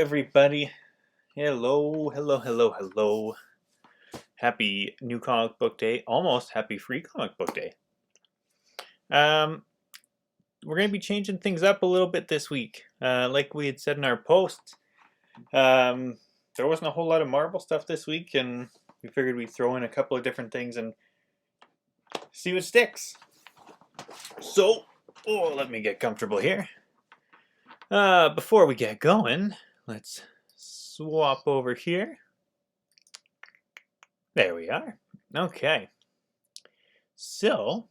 everybody. Hello. Happy New Comic Book Day. Almost happy Free Comic Book Day. We're going to be changing things up a little bit this week. Like we had said in our post, there wasn't a whole lot of Marvel stuff this week, and we figured we'd throw in a couple of different things and see what sticks. So, let me get comfortable here. Before we get going, let's swap over here. There we are. Okay. So,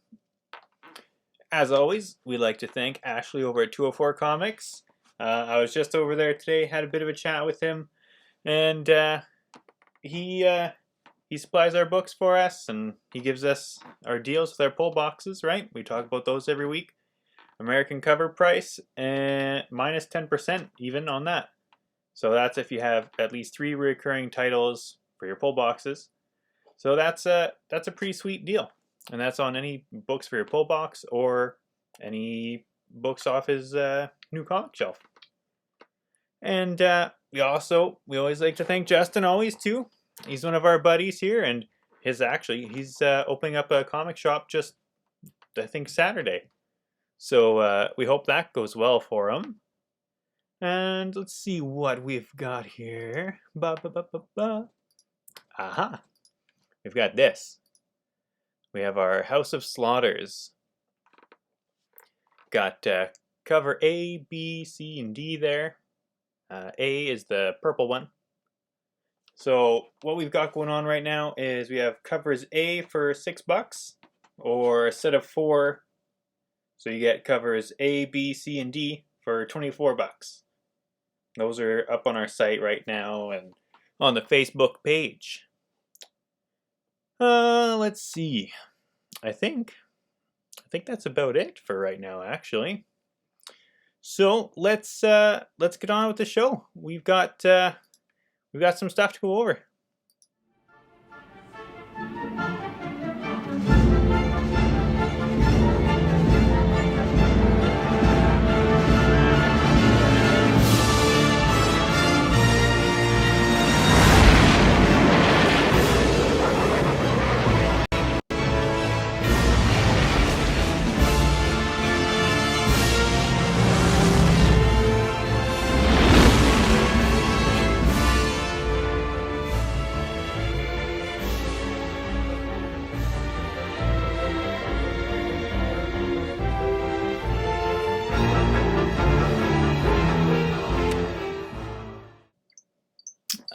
as always, we'd like to thank Ashley over at 204 Comics. I was just over there today, had a bit of a chat with him, and he supplies our books for us, and he gives us our deals with our pull boxes, right? We talk about those every week. American cover price and minus 10% even on that. So that's if you have at least 3 recurring titles for your pull boxes. So that's a pretty sweet deal. And that's on any books for your pull box or any books off his new comic shelf. And we always like to thank Justin always too. He's one of our buddies here, and he's opening up a comic shop just, I think, Saturday. So we hope that goes well for him. And let's see what we've got here. Aha! We've got this. We have our House of Slaughters. Got cover A, B, C, and D there. A is the purple one. So what we've got going on right now is we have covers A for $6, or a set of 4. So you get covers A, B, C, and D for $24. Those are up on our site right now and on the Facebook page. Let's see. I think that's about it for right now, actually. So let's get on with the show. We've got some stuff to go over.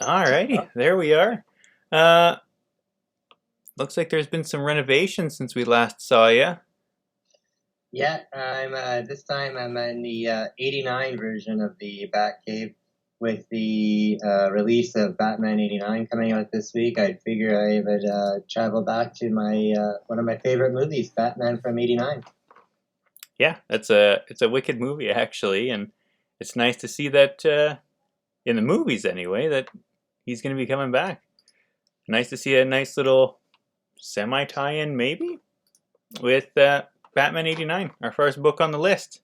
Alrighty, there we are. Looks like there's been some renovations since we last saw you. Yeah, this time I'm in the 89 version of the Batcave with the release of Batman 89 coming out this week. I figure I would travel back to my one of my favorite movies, Batman from 89. Yeah, it's a wicked movie actually, and it's nice to see that in the movies anyway that he's going to be coming back. Nice to see a nice little semi-tie-in maybe with Batman 89, our first book on the list.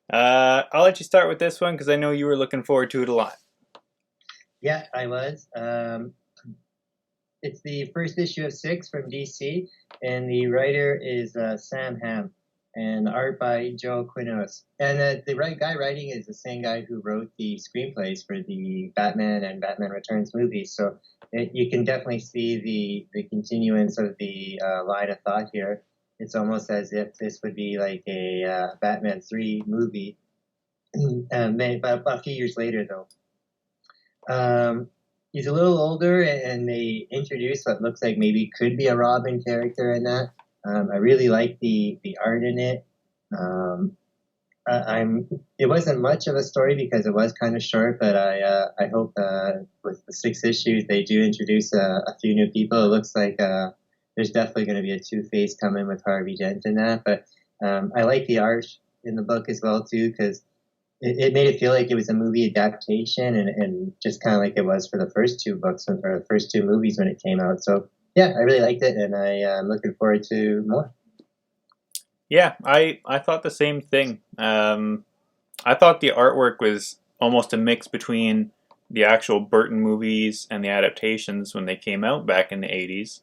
I'll let you start with this one because I know you were looking forward to it a lot. Yeah, I was. It's the first issue of 6 from DC, and the writer is Sam Hamm, and art by Joe Quinones. And the guy writing is the same guy who wrote the screenplays for the Batman and Batman Returns movies. So you can definitely see the continuance of the line of thought here. It's almost as if this would be like a Batman 3 movie, but a few years later, though. He's a little older, and they introduce what looks like maybe could be a Robin character in that. I really like the art in it. It wasn't much of a story because it was kind of short, but I hope with the 6 issues they do introduce a few new people. It looks like there's definitely going to be a Two-Face coming with Harvey Dent in that. But I like the art in the book as well too, because it made it feel like it was a movie adaptation, and just kind of like it was for the first 2 books or the first 2 movies when it came out. So yeah, I really liked it, and I'm looking forward to more. Yeah, I thought the same thing. I thought the artwork was almost a mix between the actual Burton movies and the adaptations when they came out back in the 80s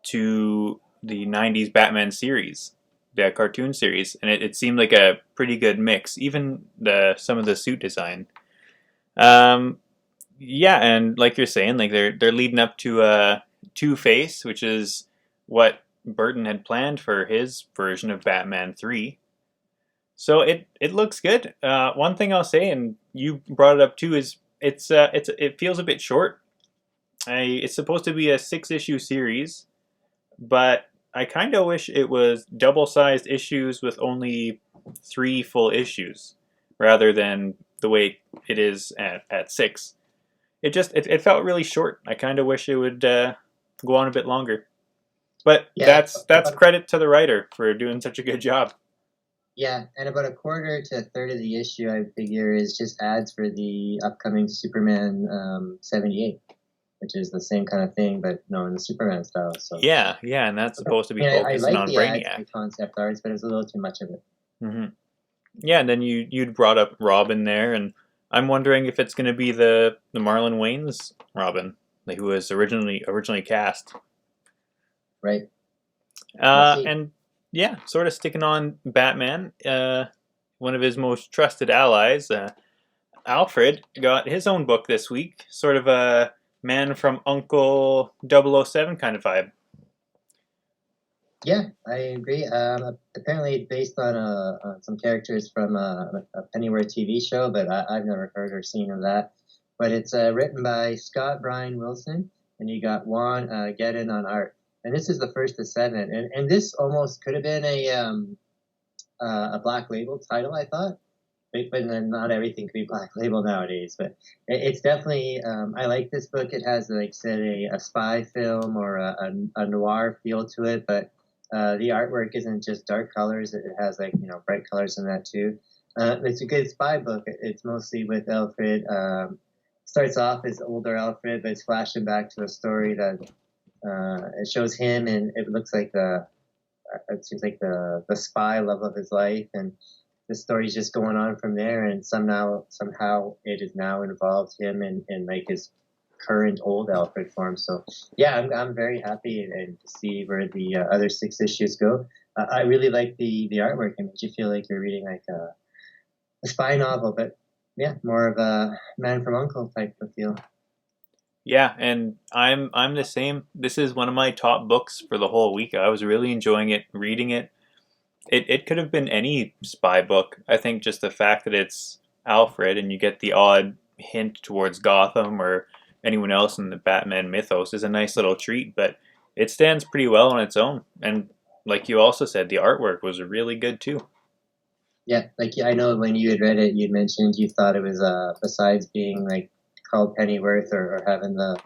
to the 90s Batman series, the cartoon series, and it seemed like a pretty good mix, even some of the suit design. Um, yeah, and like you're saying, like they're leading up to Two-Face, which is what Burton had planned for his version of Batman 3. So it looks good. One thing I'll say, and you brought it up too, is it feels a bit short. It's supposed to be a 6-issue series, but I kind of wish it was double-sized issues with only 3 full issues, rather than the way it is at 6. It felt really short. I kind of wish it would go on a bit longer. But Yeah, that's credit to the writer for doing such a good job. yeah, and about a quarter to a third of the issue, I figure, is just ads for the upcoming Superman 78, which is the same kind of thing, but no, in the Superman style. So Yeah, and that's supposed to be I focusing like on the ads, Brainiac. the concept arts, but it was a little too much of it. Hmm. Yeah, and then you'd brought up Robin there, and I'm wondering if it's going to be the Marlon Wayans Robin, like who was originally cast. Right. We'll see. And yeah, sort of sticking on Batman. One of his most trusted allies, Alfred, got his own book this week. Sort of a Man from Uncle 007 kind of vibe. Yeah, I agree. Apparently, it's based on some characters from a Pennyworth TV show, but I've never heard or seen of that. But it's written by Scott Bryan Wilson, and you got Juan Guedin on art. And this is the first of 7, and this almost could have been a Black Label title, I thought. But then not everything can be Black Label nowadays. But it's definitely, I like this book. It has, like I said, a spy film or a noir feel to it, but the artwork isn't just dark colors. It has, like, bright colors in that too. It's a good spy book. It's mostly with Alfred. Starts off as older Alfred, but it's flashing back to a story that it shows him, and it looks like it seems like the spy love of his life, and the story's just going on from there, and somehow it has now involved him in like his current old Alfred form. So yeah, I'm very happy and to see where the other 6 issues go. I really like the artwork. It makes you feel like you're reading like a spy novel, but yeah, more of a Man from Uncle type of feel. Yeah, and I'm the same. This is one of my top books for the whole week. I was really enjoying it, reading it. It could have been any spy book. I think just the fact that it's Alfred and you get the odd hint towards Gotham or anyone else in the Batman mythos is a nice little treat, but it stands pretty well on its own. And like you also said, the artwork was really good too. Yeah, like I know when you had read it, you'd mentioned you thought it was besides being like called Pennyworth or having the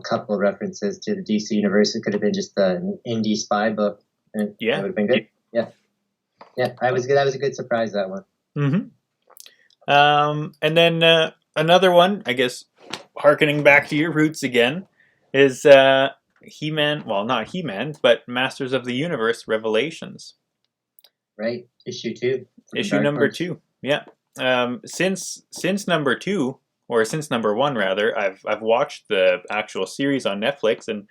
couple references to the DC universe, it could have been just an indie spy book, and it Yeah. would have been good. Yeah, I was good. That was a good surprise, that one. And then another one, I guess, harkening back to your roots again, is He-Man. Well, not He-Man, but Masters of the Universe Revelations. Right, issue 2. Issue number 2. Yeah. Since number 2, or since number 1 rather, I've watched the actual series on Netflix, and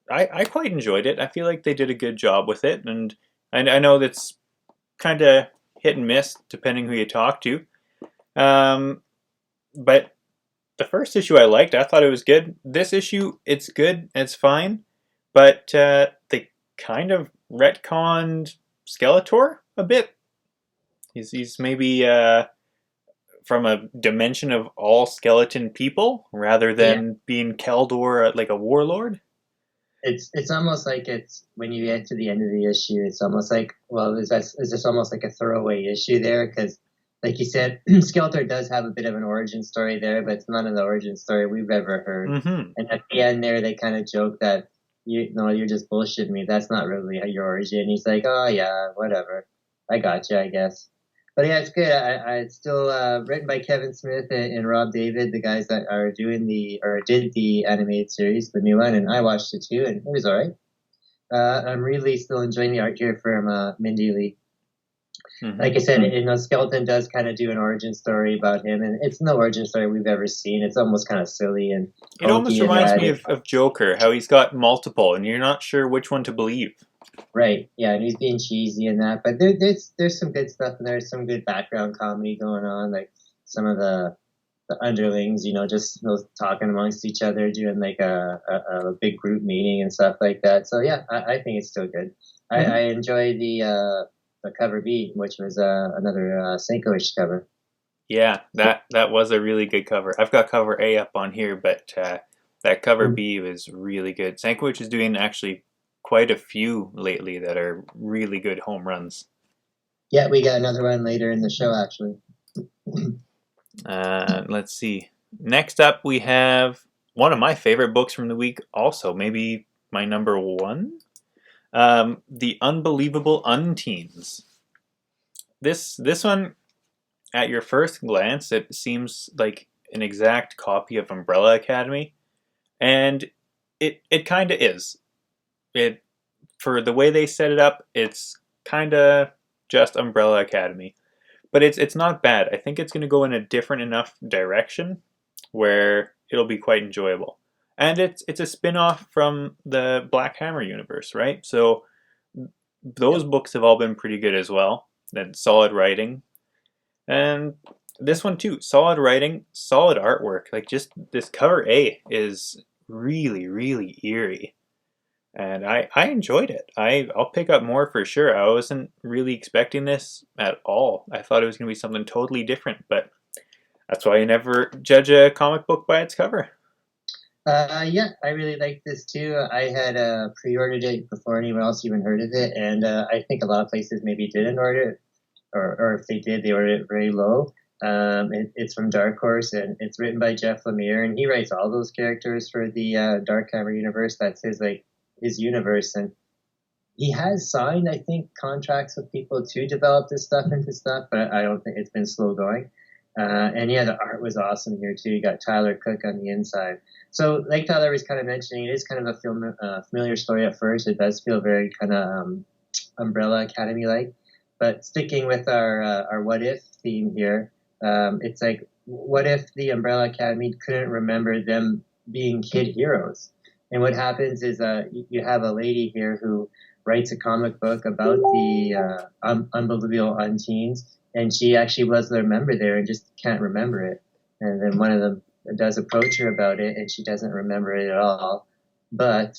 I quite enjoyed it. I feel like they did a good job with it, and I know that's kind of hit and miss depending who you talk to. But the first issue I liked. I thought it was good. This issue, it's good. It's fine. But they kind of retconned Skeletor a bit. He's maybe from a dimension of all skeleton people rather than being Keldor like a warlord. It's almost like it's when you get to the end of the issue, it's almost like, well, is this almost like a throwaway issue there? Because, like you said, Skeletor does have a bit of an origin story there, but it's none of the origin story we've ever heard. Mm-hmm. And at the end there, they kind of joke that you're just bullshitting me. That's not really your origin. He's like, oh yeah, whatever. I got you, I guess. But yeah, it's good. It's still written by Kevin Smith and Rob David, the guys that are did the animated series, the new one, and I watched it too, and it was alright. I'm really still enjoying the art here from Mindy Lee. Hmm. Like I said, Skeleton does kind of do an origin story about him, and it's no origin story we've ever seen. It's almost kind of silly and It almost hokey in reminds that. me of Joker, how he's got multiple, and you're not sure which one to believe. Right, yeah, and he's being cheesy in that, but there's some good stuff, and there's some good background comedy going on, like some of the underlings, just those talking amongst each other, doing like a big group meeting and stuff like that. So yeah, I think it's still good. I Hmm. enjoy the cover B, which was another Senko-ish cover. Yeah, that was a really good cover. I've got cover A up on here, but that cover Mm. B was really good. Sankovic is doing actually quite a few lately that are really good home runs. Yeah, we got another one later in the show, actually. Let's see. Next up, we have one of my favorite books from the week. Also, maybe my number one, The Unbelievable Unteens. This one, at your first glance, it seems like an exact copy of Umbrella Academy, and it kind of is. It For the way they set it up, it's kind of just Umbrella Academy, but it's not bad. I think it's going to go in a different enough direction where it'll be quite enjoyable. And it's a spin-off from the Black Hammer universe, right? So those Yep. books have all been pretty good as well. And solid writing. And this one too, solid writing, solid artwork. Like just this cover A is really, really eerie. And I enjoyed it. I'll pick up more for sure. I wasn't really expecting this at all. I thought it was going to be something totally different, but that's why you never judge a comic book by its cover. Yeah, I really like this too. I had pre-ordered it before anyone else even heard of it, and I think a lot of places maybe didn't order it, or if they did, they ordered it very low. It's from Dark Horse, and it's written by Jeff Lemire, and he writes all those characters for the Dark Hammer universe. That's his universe, and he has signed, I think, contracts with people to develop this stuff into stuff, but I don't think it's been slow going. And yeah, the art was awesome here too. You got Tyler Cook on the inside. So, like Tyler was kind of mentioning, it is kind of a familiar story at first. It does feel very kind of Umbrella Academy like. But sticking with our what if theme here, it's like, what if the Umbrella Academy couldn't remember them being kid heroes? And what happens is you have a lady here who writes a comic book about the unbelievable unteens, and she actually was their member there and just can't remember it. And then one of them does approach her about it, and she doesn't remember it at all. But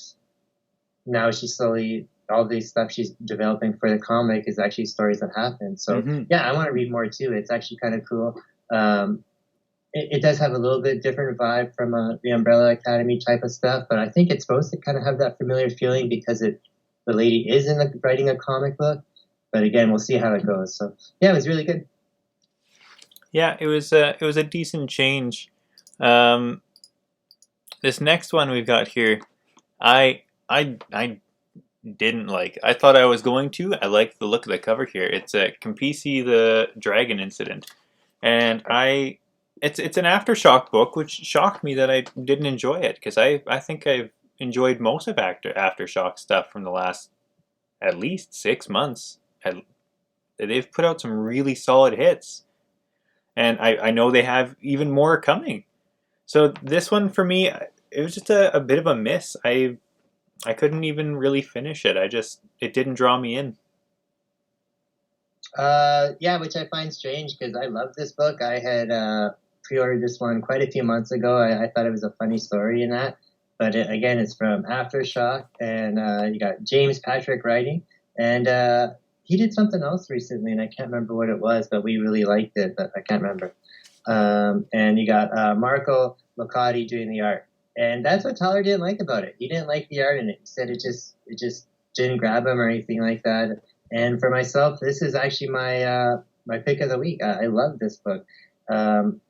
now she's slowly all these stuff she's developing for the comic is actually stories that happen. So Mm-hmm. yeah, I want to read more too. It's actually kind of cool. It does have a little bit different vibe from the Umbrella Academy type of stuff, but I think it's supposed to kind of have that familiar feeling because the lady is writing a comic book. But again, we'll see how it goes. So yeah, it was really good. Yeah, it was a decent change. Um, this next one we've got here, I didn't like. I thought I was going to. I like the look of the cover here. It's a Campisi the Dragon Incident, and it's an aftershock book, which shocked me that I didn't enjoy it because I think I've enjoyed most of aftershock stuff from the last at least 6 months. They've put out some really solid hits, and I know they have even more coming. So this one for me, it was just a bit of a miss. I couldn't even really finish it. It didn't draw me in. Yeah, which I find strange because I love this book. I had pre-ordered this one quite a few months ago. I thought it was a funny story in that, but again, it's from Aftershock, and you got James Patrick writing, and he did something else recently, and I can't remember what it was, but we really liked it, but I can't remember. And you got Marco Locotti doing the art, and that's what Tyler didn't like about it. He didn't like the art in it. He said it just didn't grab him or anything like that. And for myself, this is actually my pick of the week. I love this book. Um,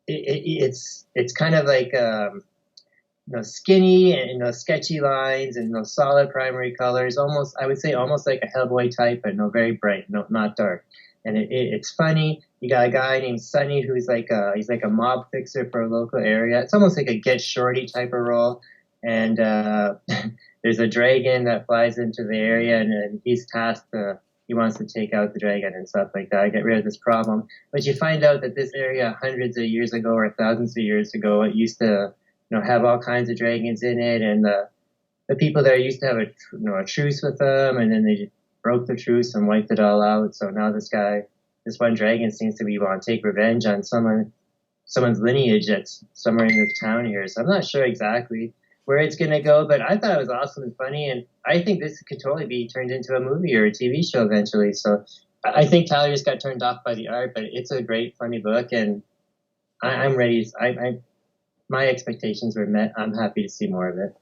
it's kind of like skinny and sketchy lines and solid primary colors. Almost, I would say, almost like a Hellboy type, but no, very bright, no, not dark. And it's funny. You got a guy named Sonny who's he's like a mob fixer for a local area. It's almost like a Get Shorty type of role. And there's a dragon that flies into the area, and he's tasked to he wants to take out the dragon and stuff like that, get rid of this problem. But you find out that this area hundreds of years ago or thousands of years ago, it used to, have all kinds of dragons in it, and the people there used to have a truce with them, and then they just broke the truce and wiped it all out. So now this one dragon seems to be want to take revenge on someone's lineage that's somewhere in this town here. So I'm not sure exactly where it's going to go, but I thought it was awesome and funny, and I think this could totally be turned into a movie or a TV show eventually. So I think Tyler just got turned off by the art, but it's a great, funny book, and I'm ready. My expectations were met. I'm happy to see more of it.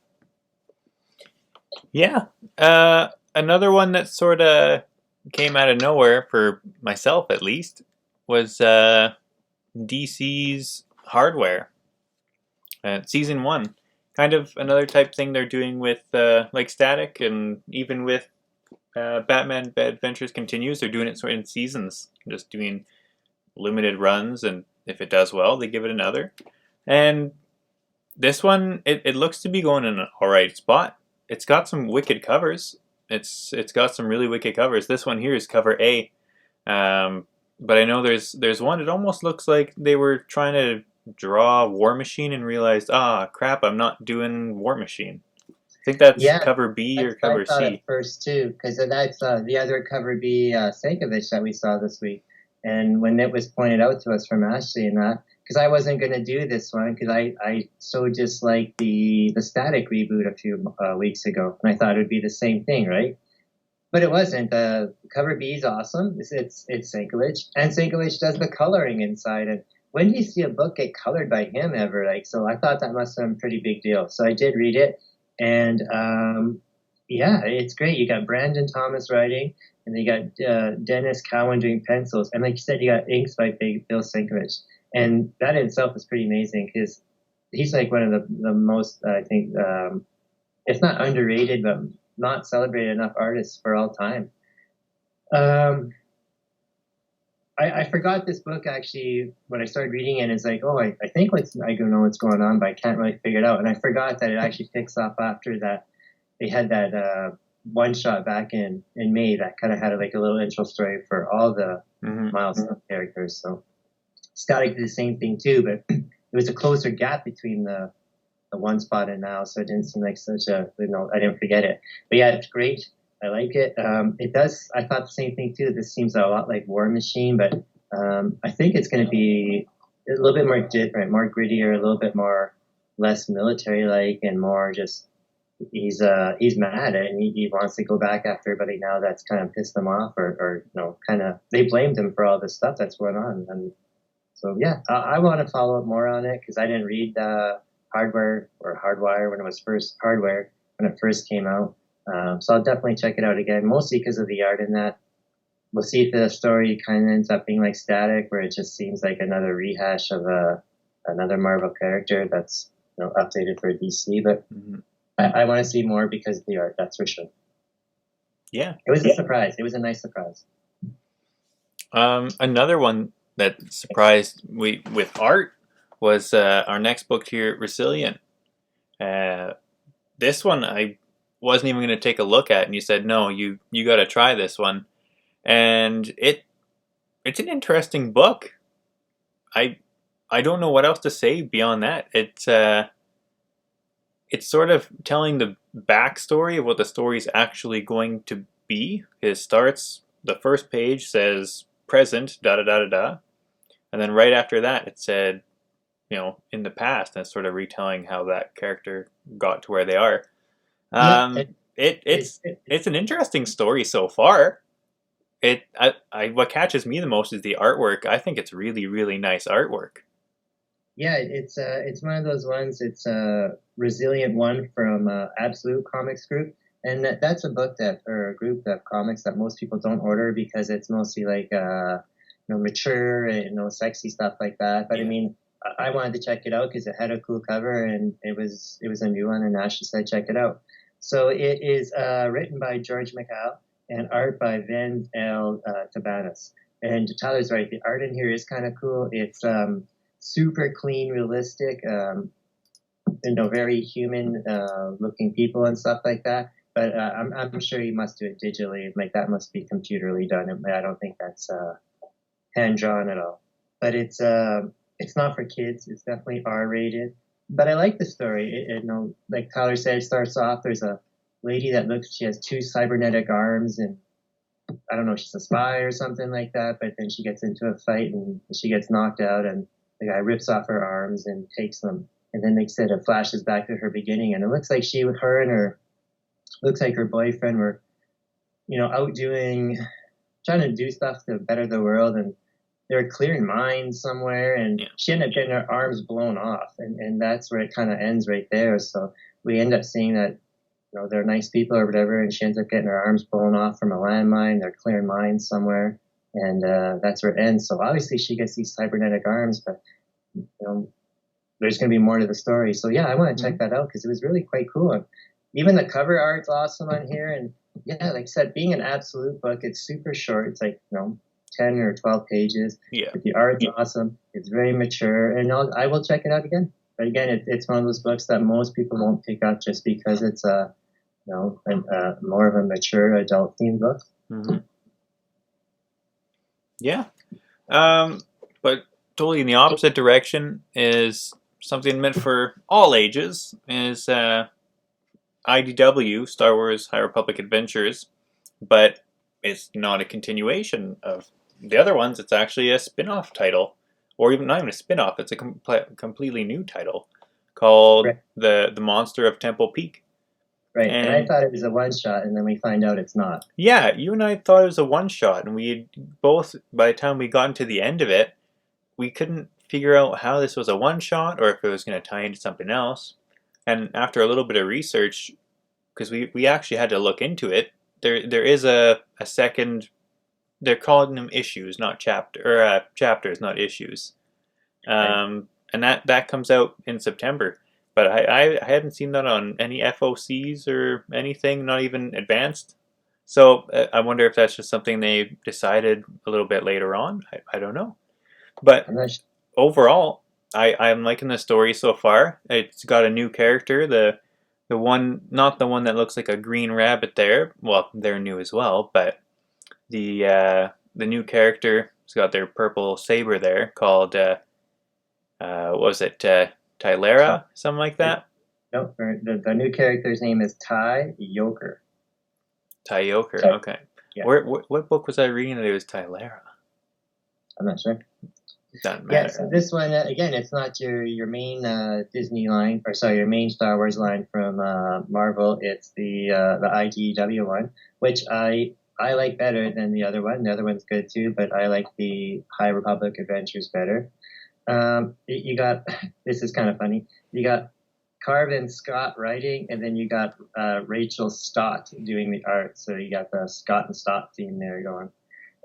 Yeah. Another one that sort of came out of nowhere, for myself at least, was DC's Hardware. Season 1. Kind of another type thing they're doing with like Static, and even with Batman Adventures Continues, they're doing it sort of in seasons, just doing limited runs, and if it does well, they give it another. And this one, it looks to be going in an alright spot. It's got some wicked covers. It's got some really wicked covers. This one here is cover A. But I know there's one, it almost looks like they were trying to draw War Machine and realized, crap, I'm not doing War Machine. I think that's cover B or cover C. I thought C. at first too, because that's the other cover B Sankovic that we saw this week. And when it was pointed out to us from Ashley and that, because I wasn't going to do this one because I so disliked the Static reboot a few weeks ago, and I thought it would be the same thing, right? But it wasn't. Cover B is awesome. It's Sankovic, and Sankovic does the coloring inside. And when do you see a book get colored by him ever? So I thought that must have been a pretty big deal. So I did read it, and yeah, it's great. You got Brandon Thomas writing, and you got Dennis Cowan doing pencils, and like you said, you got inks by Bill Sienkiewicz, and that in itself is pretty amazing because he's like one of the most, I think, if not underrated, but not celebrated enough artists for all time. I forgot this book actually when I started reading it. It's like, I think I don't know what's going on, but I can't really figure it out. And I forgot that it actually picks up after that. They had that one shot back in May that kind of had like a little intro story for all the milestone characters. So Static did the same thing too, but there was a closer gap between the one spot and now, so it didn't seem like such a, I didn't forget it. But yeah, it's great. I like it. It does. I thought the same thing too. This seems a lot like War Machine, but I think it's going to be a little bit more different, more grittier, a little bit more less military-like, and more just he's mad and he wants to go back after everybody now that's kind of pissed him off, or kind of they blamed him for all this stuff that's going on. And so yeah, I want to follow up more on it because I didn't read Hardware or Hardwire when it was first Hardware when it first came out. So I'll definitely check it out again, mostly because of the art in that. We'll see if the story kind of ends up being like Static, where it just seems like another rehash of another Marvel character that's updated for DC. But I want to see more because of the art, that's for sure. Yeah. It was a surprise. It was a nice surprise. Another one that surprised we with art was our next book here, Resilient. This one I wasn't even going to take a look at, and you said no, you got to try this one, and it's an interesting book. I don't know what else to say beyond that. It's sort of telling the backstory of what the story's actually going to be. It starts, the first page says present da da da da da, and then right after that it said in the past, and it's sort of retelling how that character got to where they are. It's an interesting story so far. What catches me the most is the artwork. I think it's really, really nice artwork. Yeah, it's one of those ones. It's a Resilient one from Absolute Comics Group, and that's a book or a group of comics that most people don't order because it's mostly like mature and sexy stuff like that. But yeah. I mean, I wanted to check it out because it had a cool cover and it was a new one, and Ashley said check it out. So it is written by George McHale and art by Vince L. Tabanis. And Tyler's right, the art in here is kind of cool. It's super clean, realistic, very human looking people and stuff like that. But I'm sure you must do it digitally. Like that must be computerly done. I don't think that's hand drawn at all. But it's not for kids. It's definitely R rated. But I like the story. Like Tyler said, it starts off. There's a lady that looks. She has two cybernetic arms, and I don't know, she's a spy or something like that. But then she gets into a fight and she gets knocked out, and the guy rips off her arms and takes them. And then they said it flashes back to her beginning, and it looks like her and her looks like her boyfriend were, out trying to do stuff to better the world, and they were clearing mines somewhere, and Yeah. she ended up getting her arms blown off, and that's where it kind of ends right there. So we end up seeing that, they're nice people or whatever, and she ends up getting her arms blown off from a landmine. They're clearing mines somewhere, and that's where it ends. So obviously she gets these cybernetic arms, but there's going to be more to the story. So yeah, I want to check that out because it was really quite cool. And even the cover art's awesome on here, and yeah, like I said, being an absolute book, it's super short. It's like 10 or 12 pages. Yeah. But the art's awesome. It's very mature, and I will check it out again. But again, it's one of those books that most people won't pick up just because it's more of a mature adult themed book. Mm-hmm. Yeah. But totally in the opposite direction is something meant for all ages is IDW, Star Wars High Republic Adventures, but it's not a continuation of the other ones. It's actually a spin-off title, or even not even a spin-off. It's a completely new title called Right. the Monster of Temple Peak. Right, and I thought it was a one-shot, and then we find out it's not. Yeah, you and I thought it was a one-shot, and we both, by the time we got into the end of it, we couldn't figure out how this was a one-shot or if it was going to tie into something else. And after a little bit of research, because we actually had to look into it, there is a second. They're calling them issues, not chapters, not issues. And that comes out in September. But I hadn't seen that on any FOCs or anything, not even advanced. So I wonder if that's just something they decided a little bit later on. I don't know. But overall, I'm liking the story so far. It's got a new character. The one, not the one that looks like a green rabbit there. Well, they're new as well, but the new character has got their purple saber there called what was it? Tylera, something like that. No, the new character's name is Ty Yoker. Ty Yoker, okay. Yeah. What book was I reading that it was Tylera? I'm not sure. Doesn't matter. Yeah, so this one again, it's not your main Disney line, or sorry, your main Star Wars line from Marvel. It's the IDW one, which I like better than the other one. The other one's good too, but I like the High Republic Adventures better. You got this is kind of funny. You got Carvin Scott writing, and then you got Rachel Stott doing the art. So you got the Scott and Stott theme there going.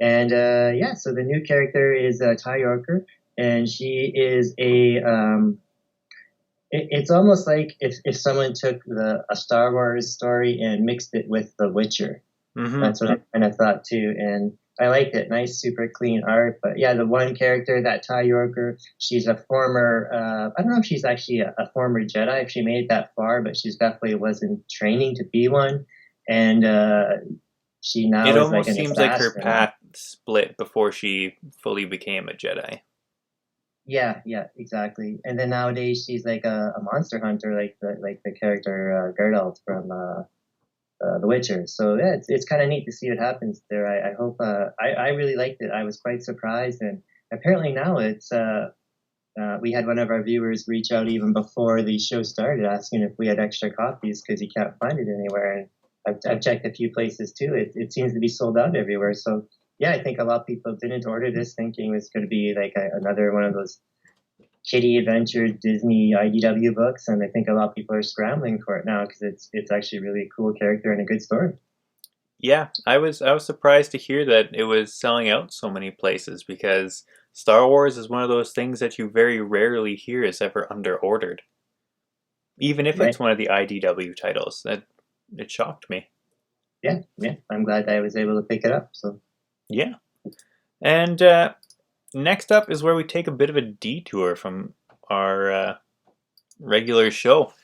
And yeah, so the new character is Ty Yorker, and she is it's almost like if someone took a Star Wars story and mixed it with The Witcher. Mm-hmm. That's what I kind of thought too, and I liked it. Nice, super clean art. But yeah, the one character, that Ty Yorker, she's a former, I don't know if she's actually a former Jedi, if she made it that far, but she's definitely was in training to be one. And she now it is almost like an seems assassin. like her path split before she fully became a Jedi. Yeah, exactly. And then nowadays she's like a monster hunter, like the character Geralt from The Witcher. So yeah, it's kind of neat to see what happens there. I hope. I really liked it. I was quite surprised, and apparently now it's. We had one of our viewers reach out even before the show started, asking if we had extra copies because he can't find it anywhere. And I've checked a few places too. It seems to be sold out everywhere. So yeah, I think a lot of people didn't order this thinking it was going to be like another one of those kiddie adventure Disney IDW books, and I think a lot of people are scrambling for it now because it's actually really a cool character and a good story. Yeah, I was surprised to hear that it was selling out so many places because Star Wars is one of those things that you very rarely hear is ever under ordered. Even if it's one of the IDW titles, that it shocked me. Yeah, I'm glad I was able to pick it up. So yeah, and next up is where we take a bit of a detour from our regular show.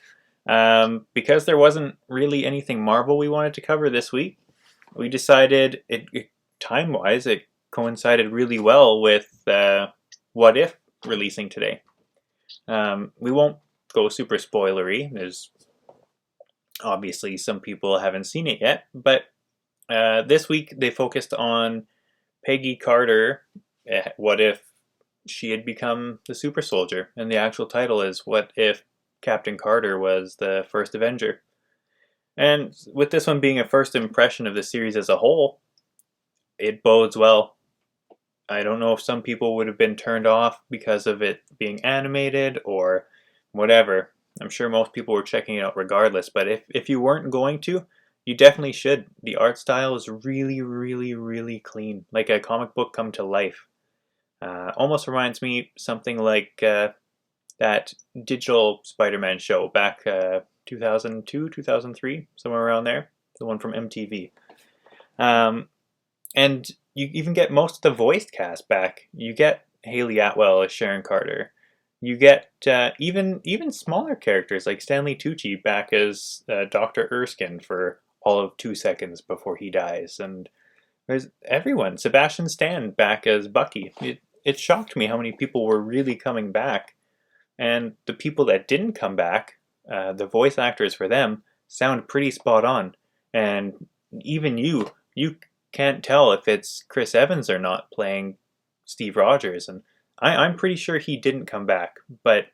Because there wasn't really anything Marvel we wanted to cover this week, we decided time-wise, it coincided really well with What If releasing today. We won't go super spoilery. There's obviously some people haven't seen it yet, but this week they focused on Peggy Carter. What if she had become the super soldier? And the actual title is What If Captain Carter was the first Avenger? And with this one being a first impression of the series as a whole, it bodes well. I don't know if some people would have been turned off because of it being animated or whatever. I'm sure most people were checking it out regardless, but if you weren't going to, you definitely should. The art style is really, really, really clean, like a comic book come to life. Almost reminds me something like that digital Spider-Man show back 2002, 2003, somewhere around there, the one from MTV. And you even get most of the voiced cast back. You get Haley Atwell as Sharon Carter. You get even smaller characters like Stanley Tucci back as Dr. Erskine for all of 2 seconds before he dies. And there's everyone. Sebastian Stan back as Bucky. It shocked me how many people were really coming back. And the people that didn't come back, the voice actors for them, sound pretty spot on. And even you can't tell if it's Chris Evans or not playing Steve Rogers. And I'm pretty sure he didn't come back. But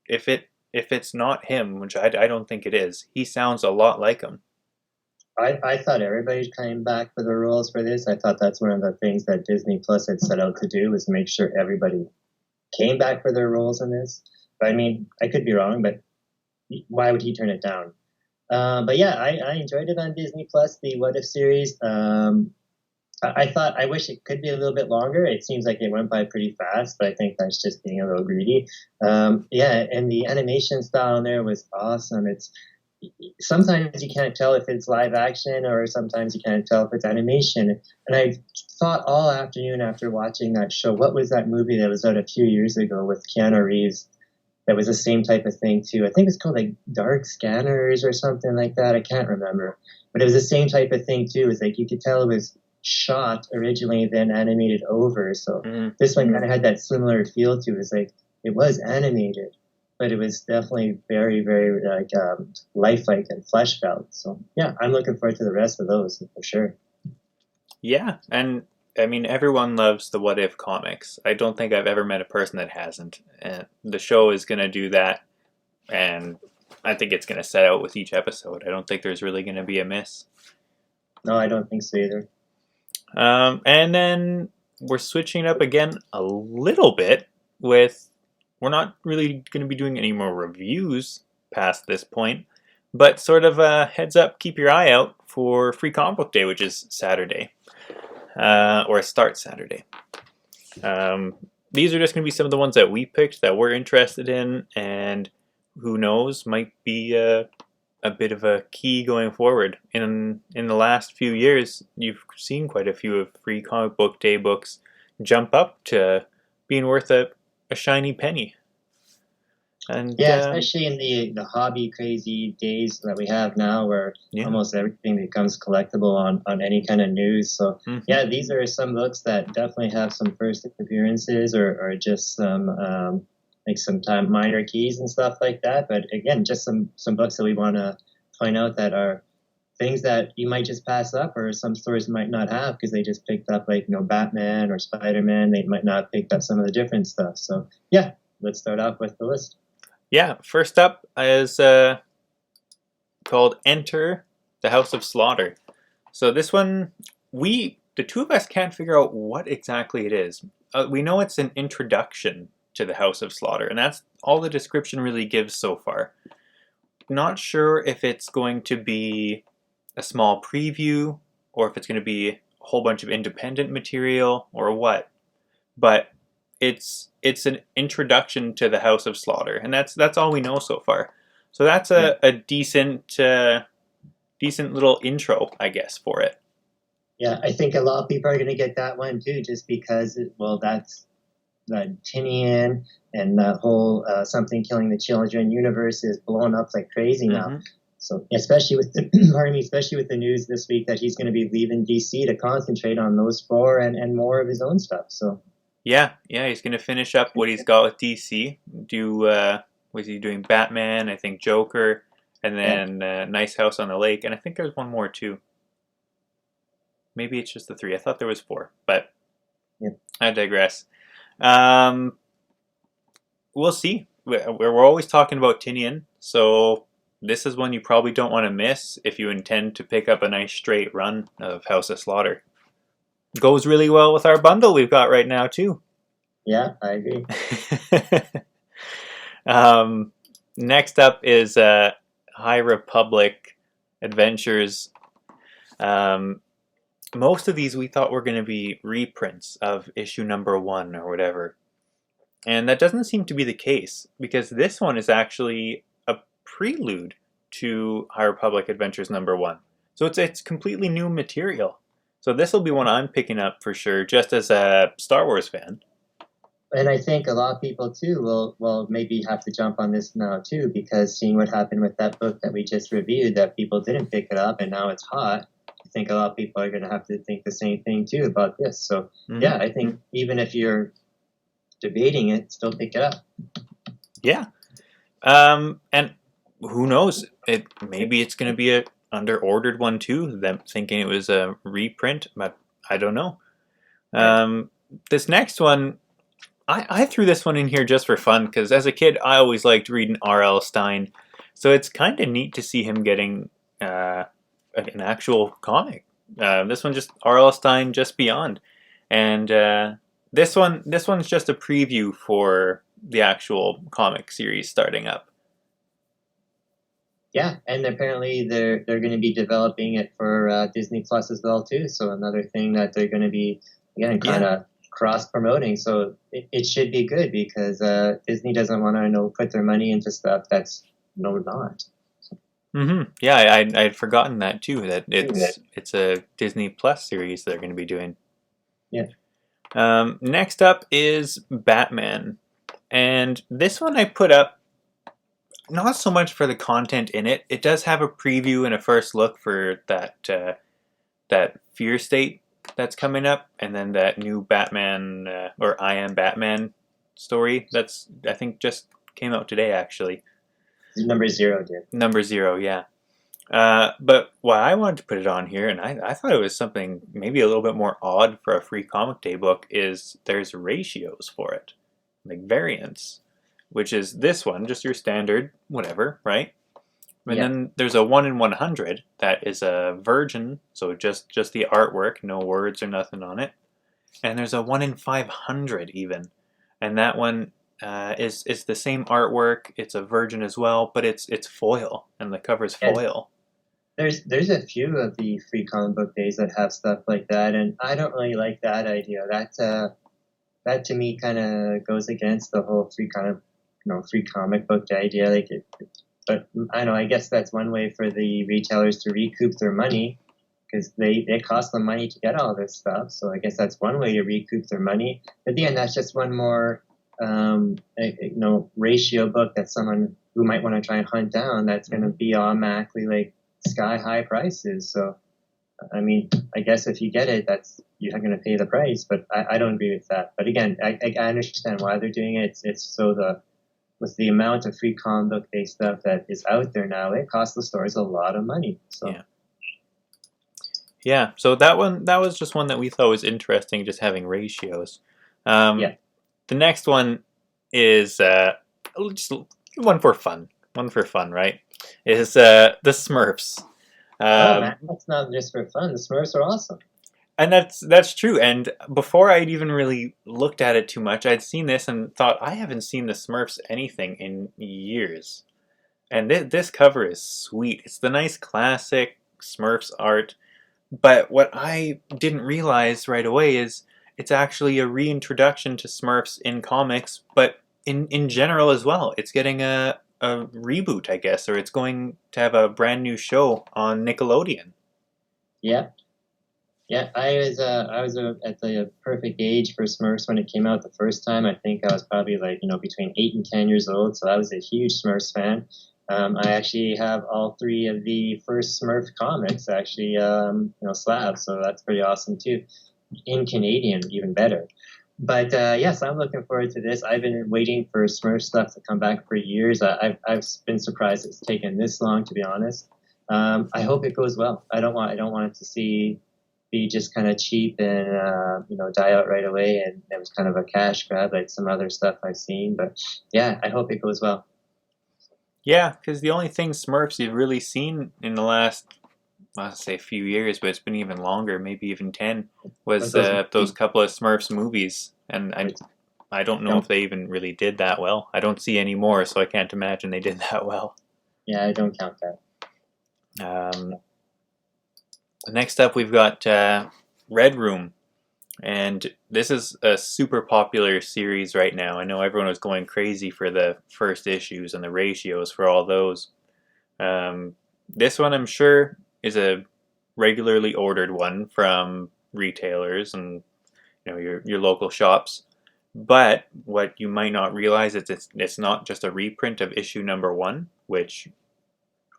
if it's not him, which I don't think it is, he sounds a lot like him. I thought everybody came back for the roles for this. I thought that's one of the things that Disney Plus had set out to do, was make sure everybody came back for their roles in this. But I mean, I could be wrong, but why would he turn it down? But yeah, I enjoyed it on Disney Plus, the What If series. I thought, I wish it could be a little bit longer. It seems like it went by pretty fast, but I think that's just being a little greedy. Yeah, and the animation style in there was awesome. It's sometimes you can't tell if it's live action, or sometimes you can't tell if it's animation. And I thought all afternoon after watching that show, what was that movie that was out a few years ago with Keanu Reeves? That was the same type of thing too. I think it's called like Dark Scanners or something like that. I can't remember, but it was the same type of thing too. It's like you could tell it was shot originally, then animated over. So this one kind of had that similar feel to it. It's like it was animated, but it was definitely very, very like lifelike and flesh felt. So yeah, I'm looking forward to the rest of those for sure. Yeah, and I mean, everyone loves the What If comics. I don't think I've ever met a person that hasn't. And the show is going to do that, and I think it's going to set out with each episode. I don't think there's really going to be a miss. No, I don't think so either. And then we're switching up again a little bit with, we're not really going to be doing any more reviews past this point, but sort of a heads up, keep your eye out for Free Comic Book Day, which is Saturday. Or start Saturday. These are just going to be some of the ones that we picked that we're interested in, and who knows, might be a bit of a key going forward. In the last few years, you've seen quite a few of Free Comic Book Day books jump up to being worth a shiny penny. And yeah, especially in the hobby crazy days that we have now, where almost everything becomes collectible on any kind of news. So yeah, these are some books that definitely have some first appearances, or just some like some minor keys and stuff like that. But again, just some books that we want to point out that are things that you might just pass up, or some stores might not have because they just picked up, like, Batman or Spider-Man. They might not have picked up some of the different stuff. So yeah, let's start off with the list. Yeah, first up is called Enter the House of Slaughter. So this one, the two of us can't figure out what exactly it is. We know it's an introduction to the House of Slaughter, and that's all the description really gives so far. Not sure if it's going to be a small preview, or if it's going to be a whole bunch of independent material, or what. But it's an introduction to the House of Slaughter, and that's all we know so far. So that's a decent little intro, I guess, for it. Yeah, I think a lot of people are going to get that one too, just because, well, that's Tinian and the whole something killing the children universe is blown up like crazy now. Mm-hmm. So especially with the pardon me, especially with the news this week that he's going to be leaving DC to concentrate on those four and more of his own stuff. So Yeah, he's gonna finish up what he's got with DC. Was he doing Batman? I think Joker, and yeah, then Nice House on the Lake, and I think there's one more too. Maybe it's just the three. I thought there was four, but yeah. I digress. Um, we'll see. We're always talking about Tinian, so this is one you probably don't want to miss if you intend to pick up a nice straight run of House of Slaughter. Goes really well with our bundle we've got right now too. Yeah, I agree. um, next up is High Republic Adventures. Most of these we thought were going to be reprints of issue number 1 or whatever. And that doesn't seem to be the case, because this one is actually a prelude to High Republic Adventures number 1. So it's completely new material. So this will be one I'm picking up for sure, just as a Star Wars fan. And I think a lot of people too will maybe have to jump on this now too, because seeing what happened with that book that we just reviewed, that people didn't pick it up and now it's hot. I think a lot of people are going to have to think the same thing too about this. So yeah, I think even if you're debating it, still pick it up. Yeah. And who knows? Maybe it's going to be a under-ordered one too. Them thinking it was a reprint, but I don't know. This next one, I threw this one in here just for fun because as a kid I always liked reading R.L. Stine, so it's kind of neat to see him getting an actual comic. This one just R.L. Stine Just Beyond, and this one's just a preview for the actual comic series starting up. Yeah, and apparently they're going to be developing it for Disney Plus as well too. So another thing that they're going to be again kind of cross promoting. So it should be good because Disney doesn't want to put their money into stuff that's not. Mm-hmm. Yeah, I'd forgotten that too. That it's a Disney Plus series they're going to be doing. Yeah. Next up is Batman, and this one I put up not so much for the content in it. It does have a preview and a first look for that Fear State that's coming up, and then that new Batman or I Am Batman story that's I think just came out today actually. Number 0 did. Number 0, yeah. But why I wanted to put it on here, and I thought it was something maybe a little bit more odd for a free comic day book, is there's ratios for it, like variants, which is this one, just your standard whatever, right? And then there's a 1 in 100 that is a virgin, so just the artwork, no words or nothing on it. And there's a 1 in 500 even, and that one is the same artwork. It's a virgin as well, but it's foil, and the cover's foil. There's a few of the free comic book days that have stuff like that, and I don't really like that idea. That to me kind of goes against the whole free comic book day idea. But I know, I guess that's one way for the retailers to recoup their money, because it costs them money to get all this stuff. So I guess that's one way to recoup their money. But again, that's just one more ratio book that someone who might want to try and hunt down, that's going to be automatically like sky high prices. So I mean, I guess if you get it, you're going to pay the price. But I don't agree with that. But again, I understand why they're doing it. It's so with the amount of free comic book day stuff that is out there now, it costs the stores a lot of money. So yeah. So that was just one that we thought was interesting, just having ratios. The next one is just one for fun. One for fun, right? Is the Smurfs. Man, that's not just for fun. The Smurfs are awesome. And that's true. And before I'd even really looked at it too much, I'd seen this and thought, I haven't seen the Smurfs anything in years. And this cover is sweet. It's the nice classic Smurfs art. But what I didn't realize right away is it's actually a reintroduction to Smurfs in comics, but in general as well. It's getting a reboot, I guess, or it's going to have a brand new show on Nickelodeon. Yeah. Yeah, I was at the perfect age for Smurfs when it came out the first time. I think I was probably like between 8 and 10 years old, so I was a huge Smurfs fan. I actually have all three of the first Smurf comics actually slabs, so that's pretty awesome too. In Canadian, even better. But yes, I'm looking forward to this. I've been waiting for Smurf stuff to come back for years. I've been surprised it's taken this long, to be honest. I hope it goes well. I don't want it to be just kind of cheap and die out right away. And it was kind of a cash grab like some other stuff I've seen. But yeah, I hope it goes well. Yeah, because the only thing Smurfs you've really seen in the last, I'll say a few years, but it's been even longer, maybe even 10, Was was those those couple of Smurfs movies. And I don't know if don't they even really did that well. I don't see any more, so I can't imagine they did that well. yeah, I don't count that. Um, Next up, we've got Red Room. And this is a super popular series right now. I know everyone was going crazy for the first issues and the ratios for all those. This one, I'm sure, is a regularly ordered one from retailers and your local shops. But what you might not realize is it's not just a reprint of issue number one, which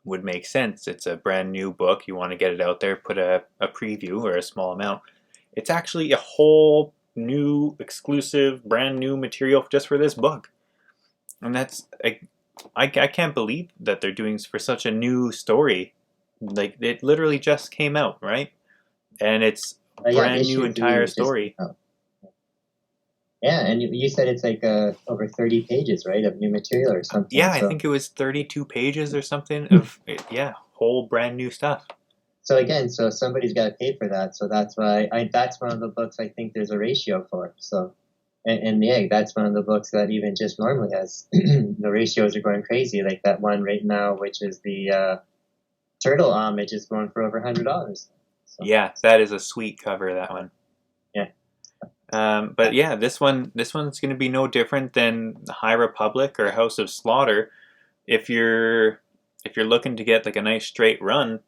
would make sense. It's a brand new book. You want to get it out there, put a preview or a small amount. It's actually a whole new, exclusive, brand new material just for this book. And I can't believe that they're doing for such a new story. Like, it literally just came out, right? And it's a Yeah, brand new issue three entire was just story. oh. Yeah, and you said it's like over 30 pages, right, of new material or something. Yeah, I So think it was 32 pages or something of, yeah, whole brand new stuff. so again, so somebody's got to pay for that. So that's why that's one of the books I think there's a ratio for. So and yeah, that's one of the books that even just normally has the ratios are going crazy. Like that one right now, which is the turtle homage, is going for over $100. So Yeah, that is a sweet cover, that one. yeah, But yeah, this one's going to be no different than High Republic or House of Slaughter. If you're looking to get like a nice straight run,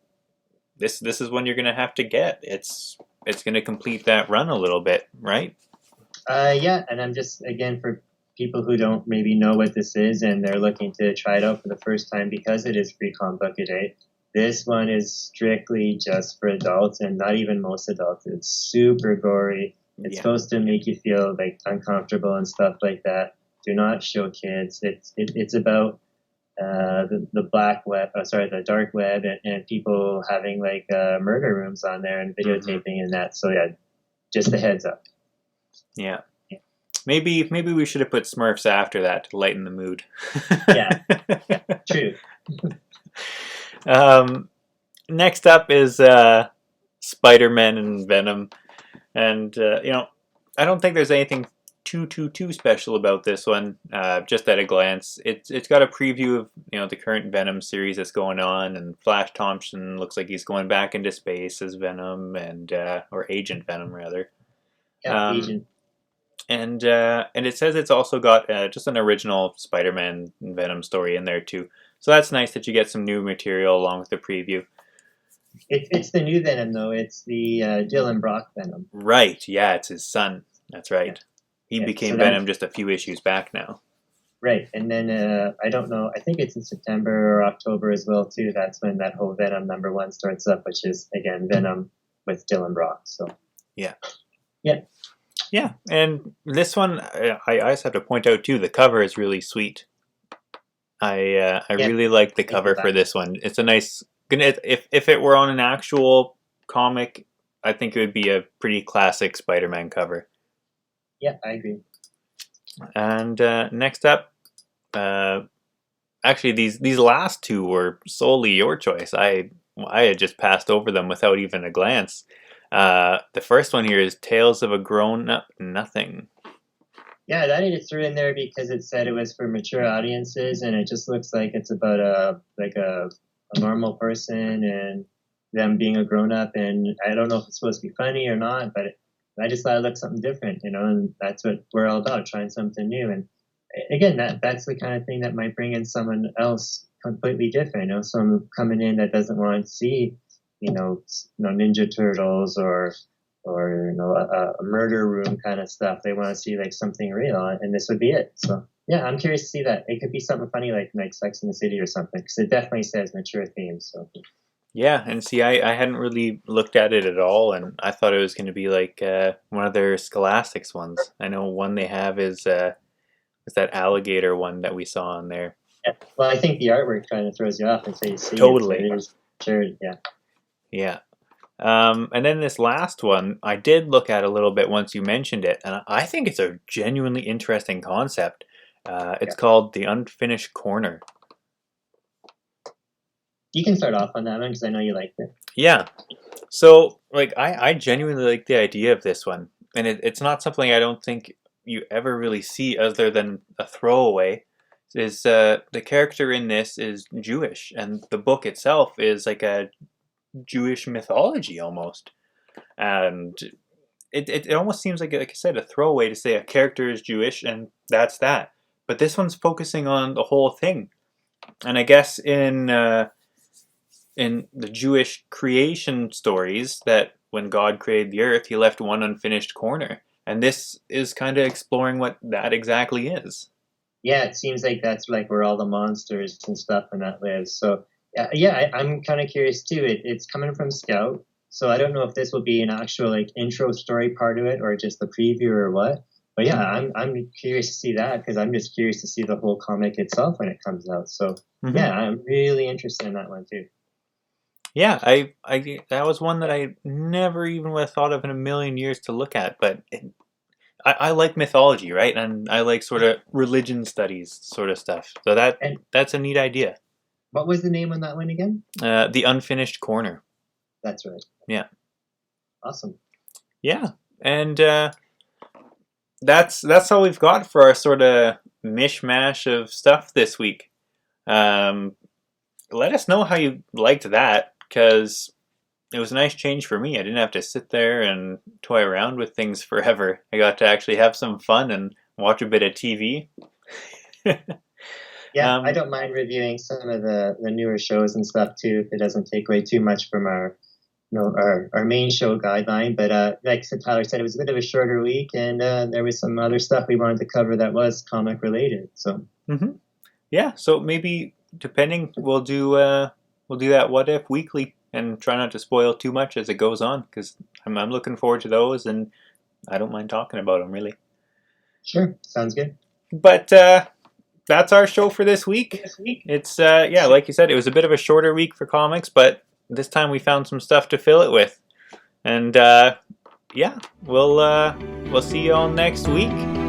this is one you're going to have to get. It's going to complete that run a little bit, right? yeah, and I'm just again for people who don't maybe know what this is and they're looking to try it out for the first time because it is free comic book a day. This one is strictly just for adults and not even most adults. It's super gory. It's Yeah. supposed to make you feel like uncomfortable and stuff like that. Do not show kids. It's about the black web, the dark web, and people having like murder rooms on there and videotaping and that. So yeah, just a heads up. Yeah. Maybe we should have put Smurfs after that to lighten the mood. Yeah, true. Next up is Spiderman and Venom, and I don't think there's anything too special about this one. Just at a glance, it's got a preview of the current Venom series that's going on, and Flash Thompson looks like he's going back into space as Venom and or Agent Venom rather. Yeah, Um, Agent. and it says it's also got just an original Spider-Man and Venom story in there too. So that's nice that you get some new material along with the preview. It's the new Venom though. It's the Dylan Brock Venom. Right, yeah, it's his son. That's right. He Yeah, became so Venom just a few issues back now. right. And then I don't know. I think it's in September or October as well too. That's when that whole Venom number one starts up, which is again Venom with Dylan Brock. So Yeah. yeah, Yeah, and this one, I just have to point out too, the cover is really sweet. I yeah. really like the Thank you cover for for that. this one. It's a nice. If it were on an actual comic, I think it would be a pretty classic Spider-Man cover. Yeah, I agree. And next up, actually these last two were solely your choice. I had just passed over them without even a glance. The first one here is Tales of a Grown-Up Nothing. Yeah, that I just threw in there because it said it was for mature audiences, and it just looks like it's about a normal person and them being a grown up. And I don't know if it's supposed to be funny or not, but I just thought it looked something different, and that's what we're all about, trying something new. And again, that's the kind of thing that might bring in someone else completely different, someone coming in that doesn't want to see Ninja Turtles or a murder room kind of stuff. They want to see like something real, and this would be it. So yeah, I'm curious to see that. It could be something funny like Sex in the City or something, because it definitely says mature themes. So Yeah, and see, I hadn't really looked at it at all, and I thought it was going to be like one of their Scholastics ones. I know one they have is that alligator one that we saw on there. yeah. Well, I think the artwork kind of throws you off until you see it. So Totally. it is sure, yeah. Yeah. And then this last one, I did look at a little bit once you mentioned it, and I think it's a genuinely interesting concept. It's called The Unfinished Corner. You can start off on that one because I know you liked it. Yeah. So, like, I genuinely like the idea of this one, and it's not something I don't think you ever really see other than a throwaway. Is the character in this is Jewish, and the book itself is like a Jewish mythology almost, and it almost seems like I said, a throwaway to say a character is Jewish and that's that. But this one's focusing on the whole thing, and I guess in the Jewish creation stories that when God created the earth, he left one unfinished corner. And this is kind of exploring what that exactly is. Yeah, it seems like that's like where all the monsters and stuff and that lives. So yeah, I'm kind of curious too. It's coming from Scout, so I don't know if this will be an actual like intro story part of it or just the preview or what. But yeah, I'm curious to see that because I'm just curious to see the whole comic itself when it comes out. So yeah, I'm really interested in that one too. Yeah, I that was one that I never even would have thought of in a million years to look at, but I like mythology, right? And I like sort of religion studies sort of stuff. So that's a neat idea. What was the name on that one again? The Unfinished Corner. That's right. Yeah. Awesome. Yeah, and that's all we've got for our sort of mishmash of stuff this week. Let us know how you liked that, because it was a nice change for me. I didn't have to sit there and toy around with things forever. I got to actually have some fun and watch a bit of TV. Yeah, I don't mind reviewing some of the newer shows and stuff too, if it doesn't take away too much from our main show guideline. But like Tyler said, it was a bit of a shorter week, and there was some other stuff we wanted to cover that was comic related. So yeah, so maybe depending, we'll do that What If weekly and try not to spoil too much as it goes on, because I'm looking forward to those, and I don't mind talking about them really. Sure, sounds good. But that's our show for this week. It's yeah, like you said, it was a bit of a shorter week for comics, but this time we found some stuff to fill it with, and yeah, we'll see you all next week.